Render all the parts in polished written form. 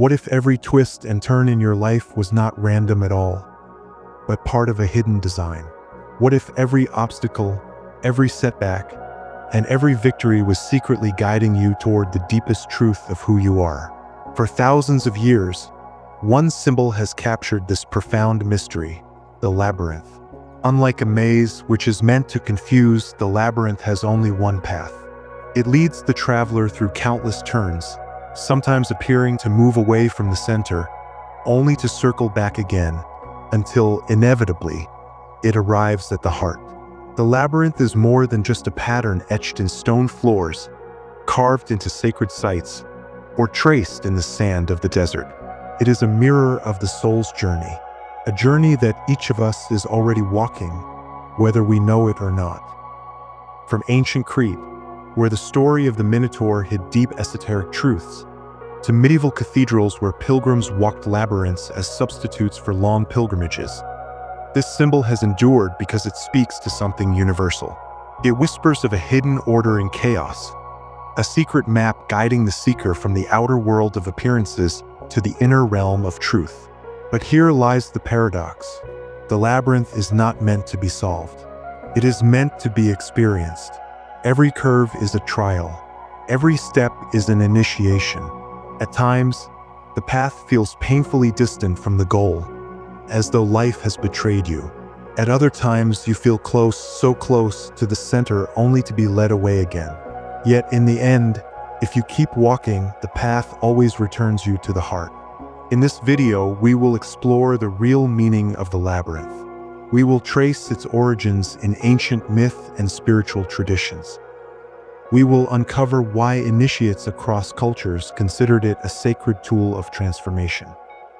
What if every twist and turn in your life was not random at all, but part of a hidden design? What if every obstacle, every setback, and every victory was secretly guiding you toward the deepest truth of who you are? For thousands of years, one symbol has captured this profound mystery: the labyrinth. Unlike a maze, which is meant to confuse, the labyrinth has only one path. It leads the traveler through countless turns, sometimes appearing to move away from the center, only to circle back again, until, inevitably, it arrives at the heart. The labyrinth is more than just a pattern etched in stone floors, carved into sacred sites, or traced in the sand of the desert. It is a mirror of the soul's journey, a journey that each of us is already walking, whether we know it or not. From ancient Crete, where the story of the Minotaur hid deep esoteric truths, to medieval cathedrals where pilgrims walked labyrinths as substitutes for long pilgrimages, this symbol has endured because it speaks to something universal. It whispers of a hidden order in chaos, a secret map guiding the seeker from the outer world of appearances to the inner realm of truth. But here lies the paradox. The labyrinth is not meant to be solved. It is meant to be experienced. Every curve is a trial. Every step is an initiation. At times, the path feels painfully distant from the goal, as though life has betrayed you. At other times, you feel close, so close to the center, only to be led away again. Yet in the end, if you keep walking, the path always returns you to the heart. In this video, we will explore the real meaning of the labyrinth. We will trace its origins in ancient myth and spiritual traditions. We will uncover why initiates across cultures considered it a sacred tool of transformation.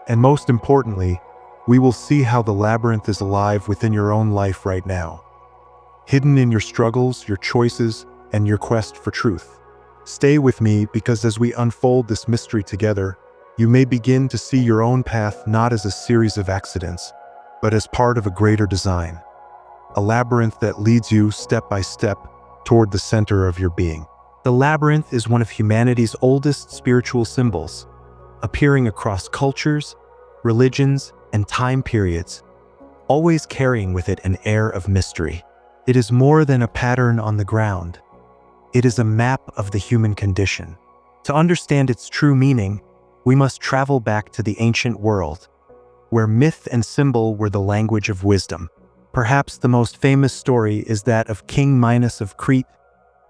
And most importantly, we will see how the labyrinth is alive within your own life right now, hidden in your struggles, your choices, and your quest for truth. Stay with me, because as we unfold this mystery together, you may begin to see your own path not as a series of accidents, but as part of a greater design, a labyrinth that leads you step by step toward the center of your being. The labyrinth is one of humanity's oldest spiritual symbols, appearing across cultures, religions, and time periods, always carrying with it an air of mystery. It is more than a pattern on the ground. It is a map of the human condition. To understand its true meaning, we must travel back to the ancient world, where myth and symbol were the language of wisdom. Perhaps the most famous story is that of King Minos of Crete,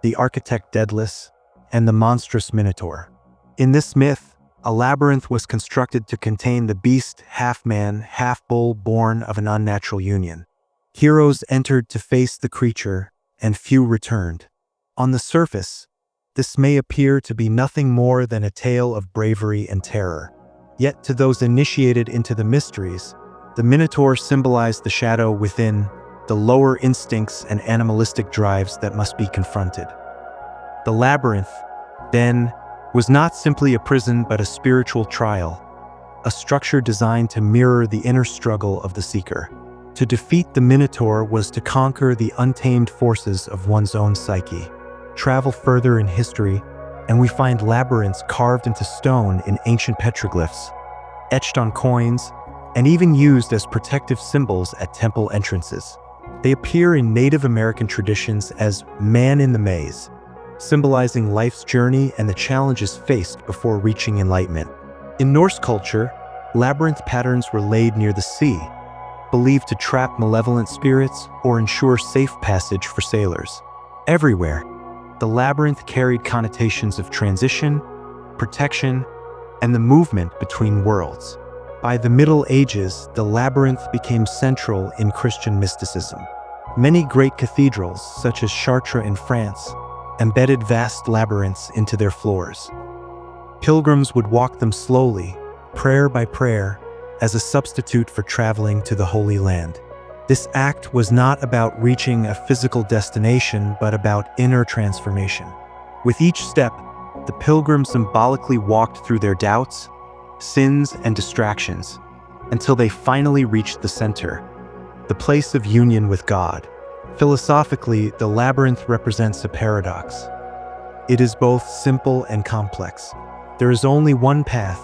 the architect Daedalus, and the monstrous Minotaur. In this myth, a labyrinth was constructed to contain the beast, half man, half bull, born of an unnatural union. Heroes entered to face the creature, and few returned. On the surface, this may appear to be nothing more than a tale of bravery and terror. Yet to those initiated into the mysteries, the Minotaur symbolized the shadow within, the lower instincts and animalistic drives that must be confronted. The labyrinth, then, was not simply a prison but a spiritual trial, a structure designed to mirror the inner struggle of the seeker. To defeat the Minotaur was to conquer the untamed forces of one's own psyche. Travel further in history, and we find labyrinths carved into stone in ancient petroglyphs, etched on coins, and even used as protective symbols at temple entrances. They appear in Native American traditions as man in the maze, symbolizing life's journey and the challenges faced before reaching enlightenment. In Norse culture, labyrinth patterns were laid near the sea, believed to trap malevolent spirits or ensure safe passage for sailors. Everywhere, the labyrinth carried connotations of transition, protection, and the movement between worlds. By the Middle Ages, the labyrinth became central in Christian mysticism. Many great cathedrals, such as Chartres in France, embedded vast labyrinths into their floors. Pilgrims would walk them slowly, prayer by prayer, as a substitute for traveling to the Holy Land. This act was not about reaching a physical destination, but about inner transformation. With each step, the pilgrims symbolically walked through their doubts, sins, and distractions, until they finally reached the center, the place of union with God. Philosophically, the labyrinth represents a paradox. It is both simple and complex. There is only one path,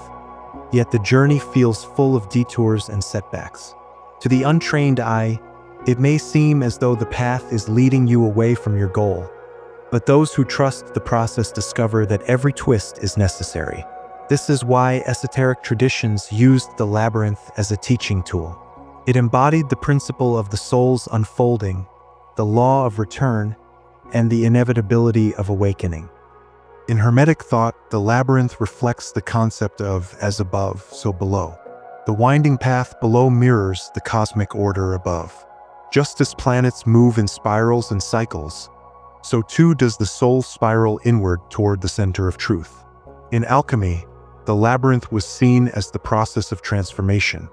yet the journey feels full of detours and setbacks. To the untrained eye, it may seem as though the path is leading you away from your goal, but those who trust the process discover that every twist is necessary. This is why esoteric traditions used the labyrinth as a teaching tool. It embodied the principle of the soul's unfolding, the law of return, and the inevitability of awakening. In Hermetic thought, the labyrinth reflects the concept of as above, so below. The winding path below mirrors the cosmic order above. Just as planets move in spirals and cycles, so too does the soul spiral inward toward the center of truth. In alchemy, the labyrinth was seen as the process of transformation,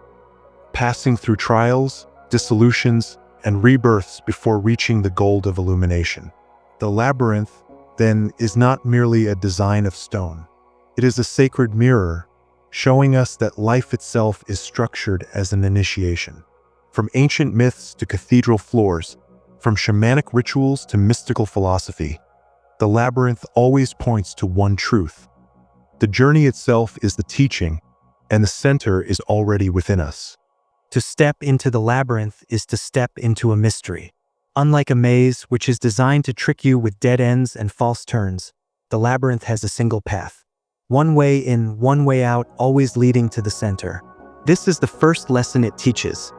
passing through trials, dissolutions, and rebirths before reaching the goal of illumination. The labyrinth, then, is not merely a design of stone. It is a sacred mirror, showing us that life itself is structured as an initiation. From ancient myths to cathedral floors, from shamanic rituals to mystical philosophy, the labyrinth always points to one truth. The journey itself is the teaching, and the center is already within us. To step into the labyrinth is to step into a mystery. Unlike a maze, which is designed to trick you with dead ends and false turns, the labyrinth has a single path. One way in, one way out, always leading to the center. This is the first lesson it teaches.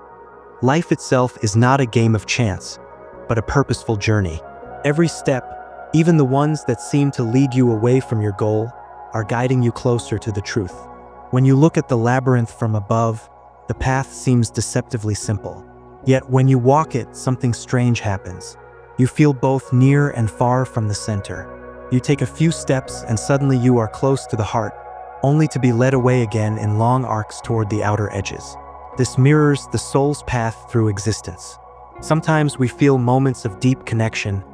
Life itself is not a game of chance, but a purposeful journey. Every step, even the ones that seem to lead you away from your goal, are guiding you closer to the truth. When you look at the labyrinth from above, the path seems deceptively simple. Yet when you walk it, something strange happens. You feel both near and far from the center. You take a few steps and suddenly you are close to the heart, only to be led away again in long arcs toward the outer edges. This mirrors the soul's path through existence. Sometimes we feel moments of deep connection,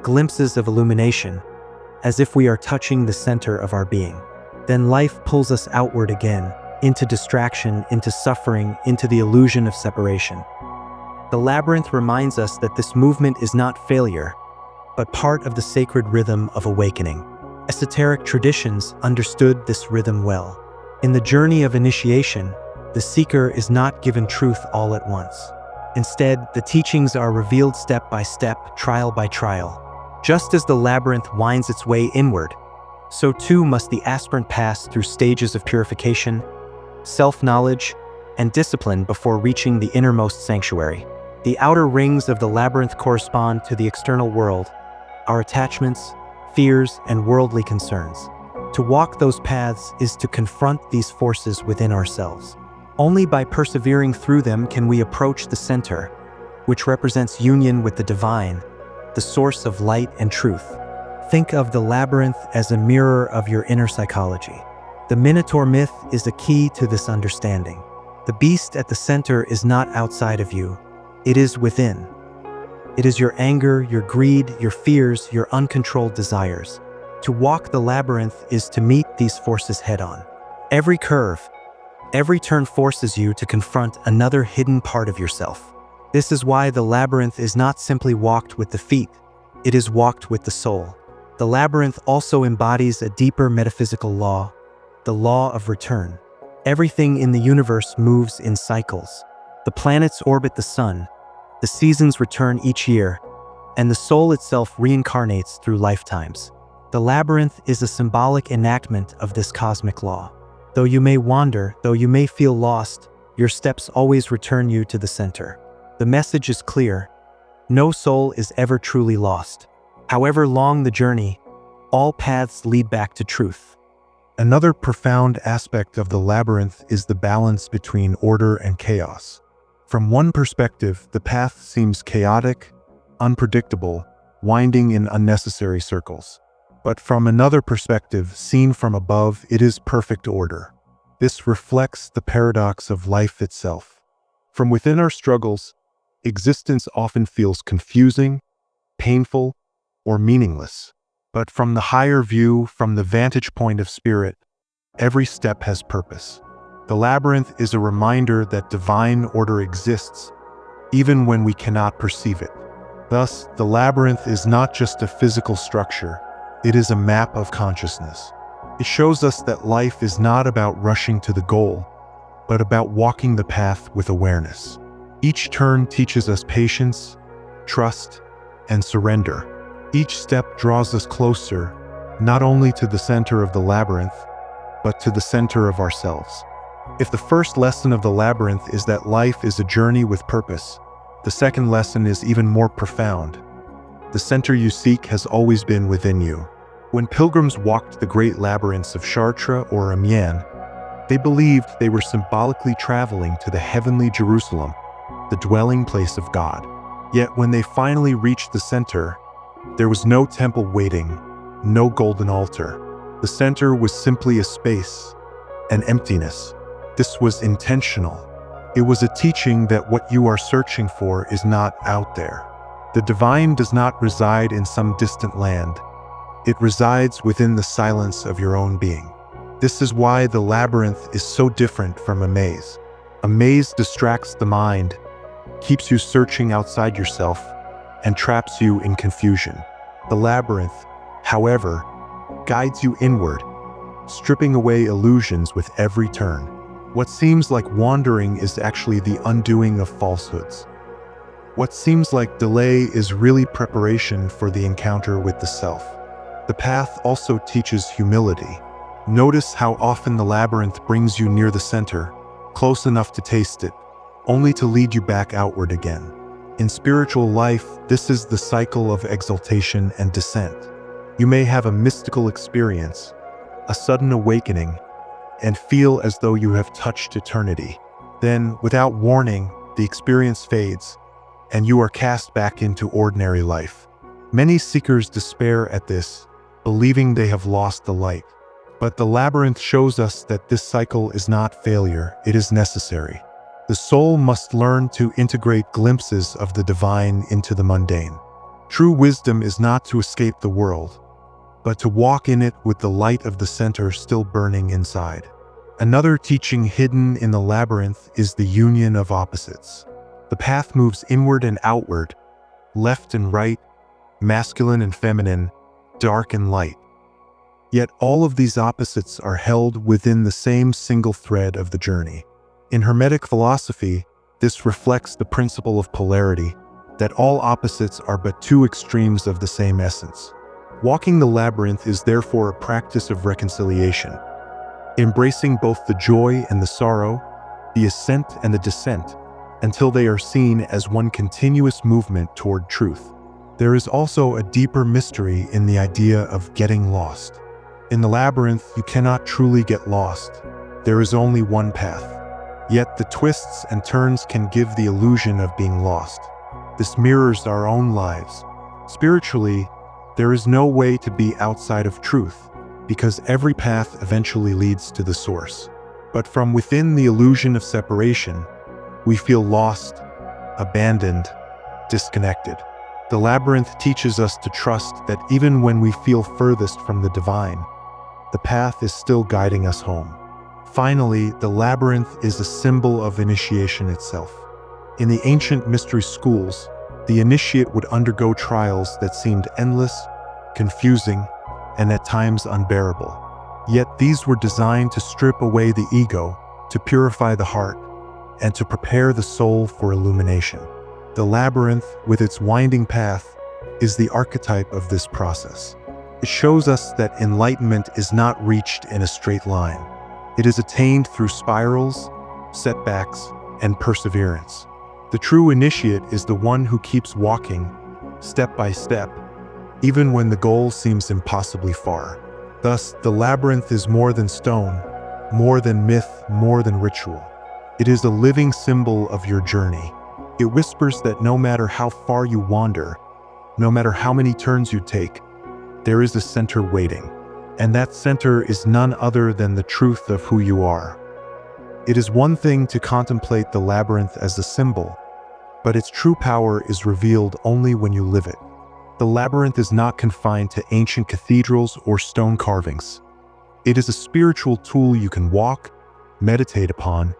glimpses of illumination, as if we are touching the center of our being. Then life pulls us outward again, into distraction, into suffering, into the illusion of separation. The labyrinth reminds us that this movement is not failure, but part of the sacred rhythm of awakening. Esoteric traditions understood this rhythm well. In the journey of initiation, the seeker is not given truth all at once. Instead, the teachings are revealed step by step, trial by trial. Just as the labyrinth winds its way inward, so too must the aspirant pass through stages of purification, self-knowledge, and discipline before reaching the innermost sanctuary. The outer rings of the labyrinth correspond to the external world, our attachments, fears, and worldly concerns. To walk those paths is to confront these forces within ourselves. Only by persevering through them can we approach the center, which represents union with the divine, the source of light and truth. Think of the labyrinth as a mirror of your inner psychology. The Minotaur myth is a key to this understanding. The beast at the center is not outside of you. It is within. It is your anger, your greed, your fears, your uncontrolled desires. To walk the labyrinth is to meet these forces head-on. Every curve, every turn forces you to confront another hidden part of yourself. This is why the labyrinth is not simply walked with the feet, it is walked with the soul. The labyrinth also embodies a deeper metaphysical law, the law of return. Everything in the universe moves in cycles. The planets orbit the sun, the seasons return each year, and the soul itself reincarnates through lifetimes. The labyrinth is a symbolic enactment of this cosmic law. Though you may wander, though you may feel lost, your steps always return you to the center. The message is clear. No soul is ever truly lost. However long the journey, all paths lead back to truth. Another profound aspect of the labyrinth is the balance between order and chaos. From one perspective, the path seems chaotic, unpredictable, winding in unnecessary circles. But from another perspective, seen from above, it is perfect order. This reflects the paradox of life itself. From within our struggles, existence often feels confusing, painful, or meaningless. But from the higher view, from the vantage point of spirit, every step has purpose. The labyrinth is a reminder that divine order exists, even when we cannot perceive it. Thus, the labyrinth is not just a physical structure, it is a map of consciousness. It shows us that life is not about rushing to the goal, but about walking the path with awareness. Each turn teaches us patience, trust, and surrender. Each step draws us closer, not only to the center of the labyrinth, but to the center of ourselves. If the first lesson of the labyrinth is that life is a journey with purpose, the second lesson is even more profound. The center you seek has always been within you. When pilgrims walked the great labyrinths of Chartres or Amiens, they believed they were symbolically traveling to the heavenly Jerusalem, the dwelling place of God. Yet when they finally reached the center, there was no temple waiting, no golden altar. The center was simply a space, an emptiness. This was intentional. It was a teaching that what you are searching for is not out there. The divine does not reside in some distant land. It resides within the silence of your own being. This is why the labyrinth is so different from a maze. A maze distracts the mind, keeps you searching outside yourself, and traps you in confusion. The labyrinth, however, guides you inward, stripping away illusions with every turn. What seems like wandering is actually the undoing of falsehoods. What seems like delay is really preparation for the encounter with the self. The path also teaches humility. Notice how often the labyrinth brings you near the center, close enough to taste it, only to lead you back outward again. In spiritual life, this is the cycle of exaltation and descent. You may have a mystical experience, a sudden awakening, and feel as though you have touched eternity. Then, without warning, the experience fades, and you are cast back into ordinary life. Many seekers despair at this, believing they have lost the light. But the labyrinth shows us that this cycle is not failure, it is necessary. The soul must learn to integrate glimpses of the divine into the mundane. True wisdom is not to escape the world, but to walk in it with the light of the center still burning inside. Another teaching hidden in the labyrinth is the union of opposites. The path moves inward and outward, left and right, masculine and feminine, dark and light. Yet all of these opposites are held within the same single thread of the journey. In Hermetic philosophy, this reflects the principle of polarity, that all opposites are but two extremes of the same essence. Walking the labyrinth is therefore a practice of reconciliation, embracing both the joy and the sorrow, the ascent and the descent, until they are seen as one continuous movement toward truth. There is also a deeper mystery in the idea of getting lost. In the labyrinth, you cannot truly get lost. There is only one path. Yet the twists and turns can give the illusion of being lost. This mirrors our own lives. Spiritually, there is no way to be outside of truth, because every path eventually leads to the source. But from within the illusion of separation, we feel lost, abandoned, disconnected. The labyrinth teaches us to trust that even when we feel furthest from the divine, the path is still guiding us home. Finally, the labyrinth is a symbol of initiation itself. In the ancient mystery schools, the initiate would undergo trials that seemed endless, confusing, and at times unbearable. Yet these were designed to strip away the ego, to purify the heart, and to prepare the soul for illumination. The labyrinth, with its winding path, is the archetype of this process. It shows us that enlightenment is not reached in a straight line. It is attained through spirals, setbacks, and perseverance. The true initiate is the one who keeps walking, step by step, even when the goal seems impossibly far. Thus, the labyrinth is more than stone, more than myth, more than ritual. It is a living symbol of your journey. It whispers that no matter how far you wander, no matter how many turns you take, there is a center waiting. And that center is none other than the truth of who you are. It is one thing to contemplate the labyrinth as a symbol, but its true power is revealed only when you live it. The labyrinth is not confined to ancient cathedrals or stone carvings. It is a spiritual tool you can walk, meditate upon,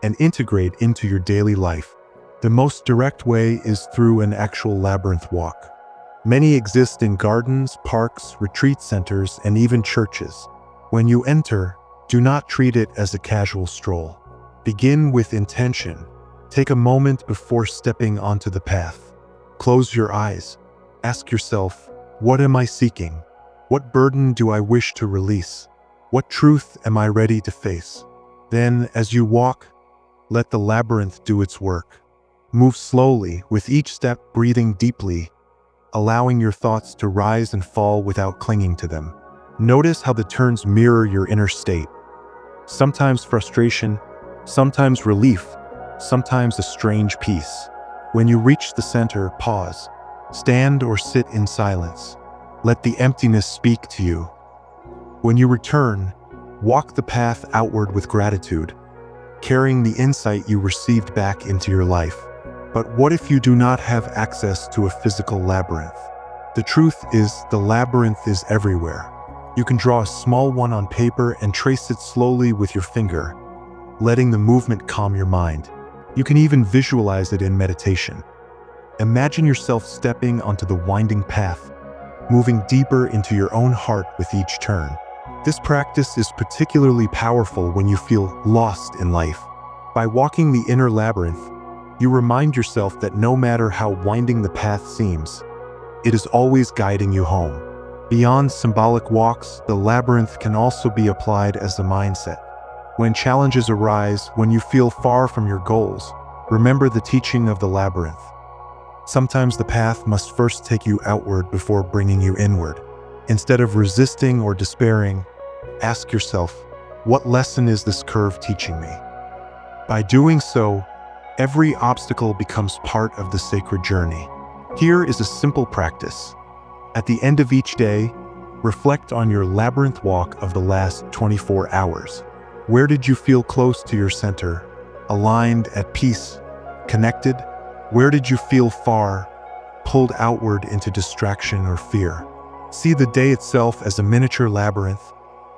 and integrate into your daily life. The most direct way is through an actual labyrinth walk. Many exist in gardens, parks, retreat centers, and even churches. When you enter, do not treat it as a casual stroll. Begin with intention. Take a moment before stepping onto the path. Close your eyes. Ask yourself, what am I seeking? What burden do I wish to release? What truth am I ready to face? Then, as you walk, let the labyrinth do its work. Move slowly, with each step breathing deeply, allowing your thoughts to rise and fall without clinging to them. Notice how the turns mirror your inner state. Sometimes frustration, sometimes relief, sometimes a strange peace. When you reach the center, pause. Stand or sit in silence. Let the emptiness speak to you. When you return, walk the path outward with gratitude, carrying the insight you received back into your life. But what if you do not have access to a physical labyrinth? The truth is, the labyrinth is everywhere. You can draw a small one on paper and trace it slowly with your finger, letting the movement calm your mind. You can even visualize it in meditation. Imagine yourself stepping onto the winding path, moving deeper into your own heart with each turn. This practice is particularly powerful when you feel lost in life. By walking the inner labyrinth, you remind yourself that no matter how winding the path seems, it is always guiding you home. Beyond symbolic walks, the labyrinth can also be applied as a mindset. When challenges arise, when you feel far from your goals, remember the teaching of the labyrinth. Sometimes the path must first take you outward before bringing you inward. Instead of resisting or despairing, ask yourself, what lesson is this curve teaching me? By doing so, every obstacle becomes part of the sacred journey. Here is a simple practice. At the end of each day, reflect on your labyrinth walk of the last 24 hours. Where did you feel close to your center, aligned, at peace, connected? Where did you feel far, pulled outward into distraction or fear? See the day itself as a miniature labyrinth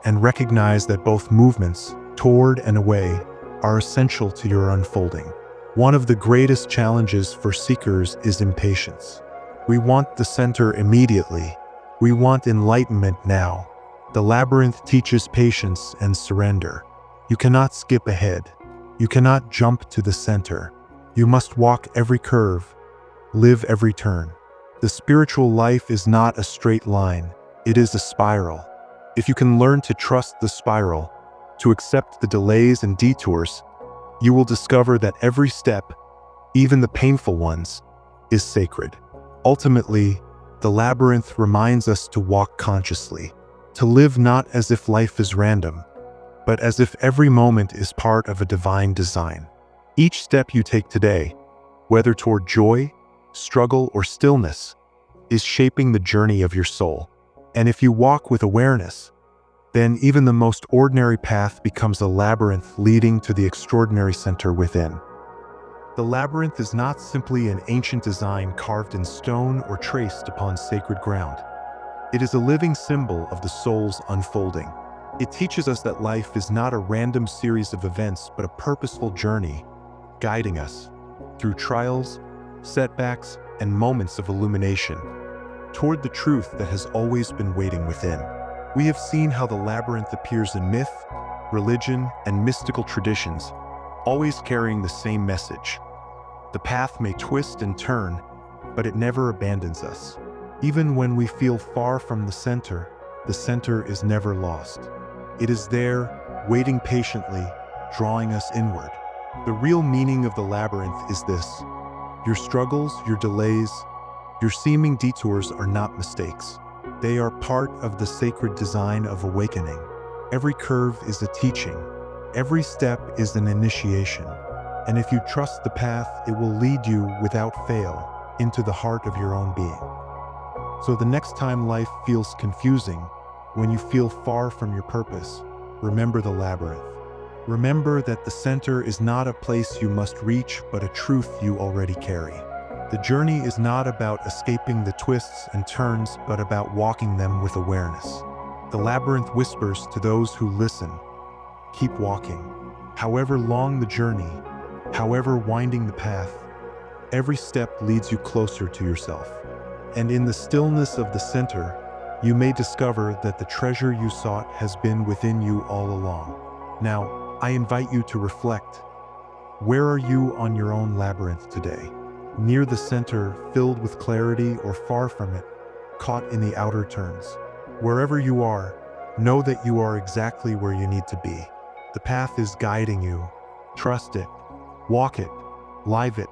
and recognize that both movements, toward and away, are essential to your unfolding. One of the greatest challenges for seekers is impatience. We want the center immediately. We want enlightenment now. The labyrinth teaches patience and surrender. You cannot skip ahead. You cannot jump to the center. You must walk every curve, live every turn. The spiritual life is not a straight line. It is a spiral. If you can learn to trust the spiral, to accept the delays and detours, you will discover that every step, even the painful ones, is sacred. Ultimately, the labyrinth reminds us to walk consciously, to live not as if life is random, but as if every moment is part of a divine design. Each step you take today, whether toward joy, struggle, or stillness, is shaping the journey of your soul. And if you walk with awareness, then even the most ordinary path becomes a labyrinth leading to the extraordinary center within. The labyrinth is not simply an ancient design carved in stone or traced upon sacred ground. It is a living symbol of the soul's unfolding. It teaches us that life is not a random series of events, but a purposeful journey, guiding us through trials, setbacks, and moments of illumination toward the truth that has always been waiting within. We have seen how the labyrinth appears in myth, religion, and mystical traditions, always carrying the same message. The path may twist and turn, but it never abandons us. Even when we feel far from the center is never lost. It is there, waiting patiently, drawing us inward. The real meaning of the labyrinth is this: your struggles, your delays, your seeming detours are not mistakes. They are part of the sacred design of awakening. Every curve is a teaching. Every step is an initiation. And if you trust the path, it will lead you without fail into the heart of your own being. So the next time life feels confusing, when you feel far from your purpose, remember the labyrinth. Remember that the center is not a place you must reach, but a truth you already carry. The journey is not about escaping the twists and turns, but about walking them with awareness. The labyrinth whispers to those who listen, keep walking. However long the journey, however winding the path, every step leads you closer to yourself. And in the stillness of the center, you may discover that the treasure you sought has been within you all along. Now, I invite you to reflect. Where are you on your own labyrinth today? Near the center, filled with clarity, or far from it, caught in the outer turns? Wherever you are, know that you are exactly where you need to be. The path is guiding you. Trust it. Walk it. Live it.